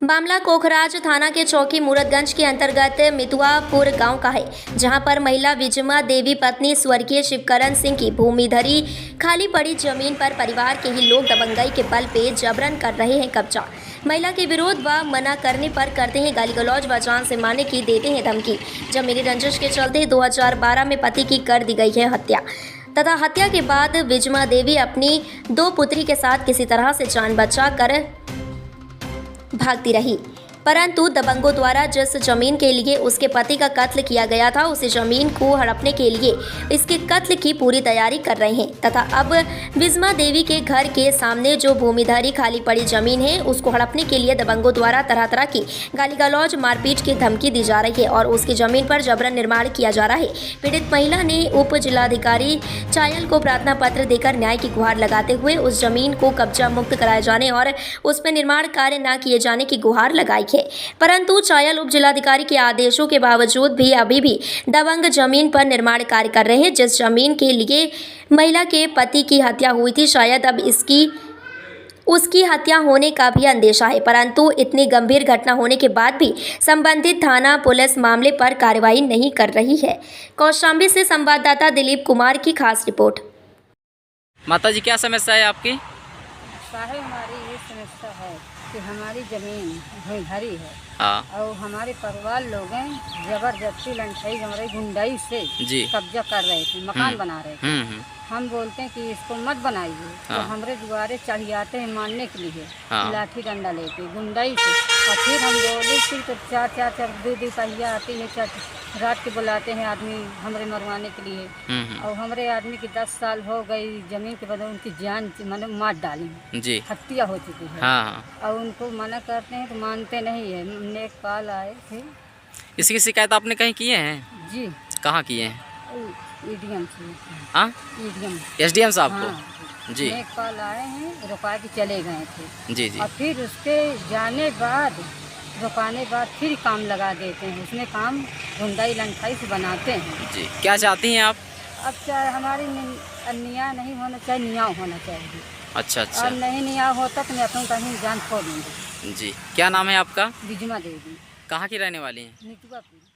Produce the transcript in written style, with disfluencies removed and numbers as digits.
मामला कोखराज थाना के चौकी मूरतगंज के अंतर्गत मितुआपुर गांव का है, जहां पर महिला विजमा देवी पत्नी स्वर्गीय शिवकरण सिंह की भूमिधरी खाली पड़ी जमीन पर परिवार के ही लोग दबंगई के बल पे जबरन कर रहे हैं कब्जा। महिला के विरोध व मना करने पर करते हैं गाली गलौज व जान से मारने की देते हैं धमकी। जमीनी रंजिश के चलते 2012 में पति की कर दी गई है हत्या तथा हत्या के बाद विजमा देवी अपनी 2 पुत्री के साथ किसी तरह से जान बचा कर भागती रही, परंतु दबंगों द्वारा जिस जमीन के लिए उसके पति का कत्ल किया गया था, उसी जमीन को हड़पने के लिए इसके कत्ल की पूरी तैयारी कर रहे हैं तथा अब विजमा देवी के घर के सामने जो भूमिधरी खाली पड़ी जमीन है, उसको हड़पने के लिए दबंगों द्वारा तरह तरह की गाली गलौज मारपीट की धमकी दी जा रही है और उसकी जमीन पर जबरन निर्माण किया जा रहा है। पीड़ित महिला ने उप जिलाधिकारी चायल को प्रार्थना पत्र देकर न्याय की गुहार लगाते हुए उस जमीन को कब्जा मुक्त कराए जाने और उस पर निर्माण कार्य न किए जाने की गुहार लगाई है, परंतु चायल उप जिलाधिकारी के आदेशों के बावजूद भी अभी भी दबंग जमीन पर निर्माण कार्य कर रहे हैं। जिस जमीन के लिए महिला के पति की हत्या हुई थी, शायद अब उसकी हत्या होने का भी अंदेशा है, परंतु इतनी गंभीर घटना होने के बाद भी संबंधित थाना पुलिस मामले पर कार्रवाई नहीं कर रही है। कौशाम्बी से संवाददाता दिलीप कुमार की खास रिपोर्ट। माता जी, क्या समस्या है आपकी? साहब, हमारी ये समस्या है कि हमारी ज़मीन भूमिधरी है। हाँ। और हमारे परिवार लोग हैं जबरदस्ती लंठाई हमारी गुंडाई से कब्जा कर रहे थे, मकान बना रहे थे। हम बोलते हैं कि इसको मत बनाइए। हाँ। तो हमारे द्वारे चढ़ आते हैं मारने के लिए। हाँ। लाठी डंडा लेके गुंडाई से, और फिर हम बोले कि तो चार दो पहिया आती है, रात के बुलाते हैं आदमी हमारे मरवाने के लिए। और हमारे आदमी की 10 साल हो गई, जमीन के बदले उनकी जान मतलब मार डाली जी, हत्या हो चुकी है। हाँ। और उनको मना करते हैं तो मानते नहीं है। हमने कल आए थे। इसकी शिकायत आपने कहीं किए हैं? जी। कहाँ किए हैं? EDM से। हाँ, SDM साहब को? हाँ। जी। कल आए हैं, रुका के चले गए थे। जी जी। और फिर उसके जाने बाद रुकाने बाद फिर काम लगा देते हैं। उसमें काम गुंडाई लंठाई से बनाते हैं। जी। क्या चाहती हैं आप? अब चाहे हमारी न्याय नहीं होना चाहिए, न्याय होना चाहिए। अच्छा अच्छा। और नहीं न्याय होता तो मैं अपनी कहीं जान छोड़ दूँगी। जी। क्या नाम है आपका? विजमा देवी। कहाँ की रहने वाली हैं? मितुआपुर।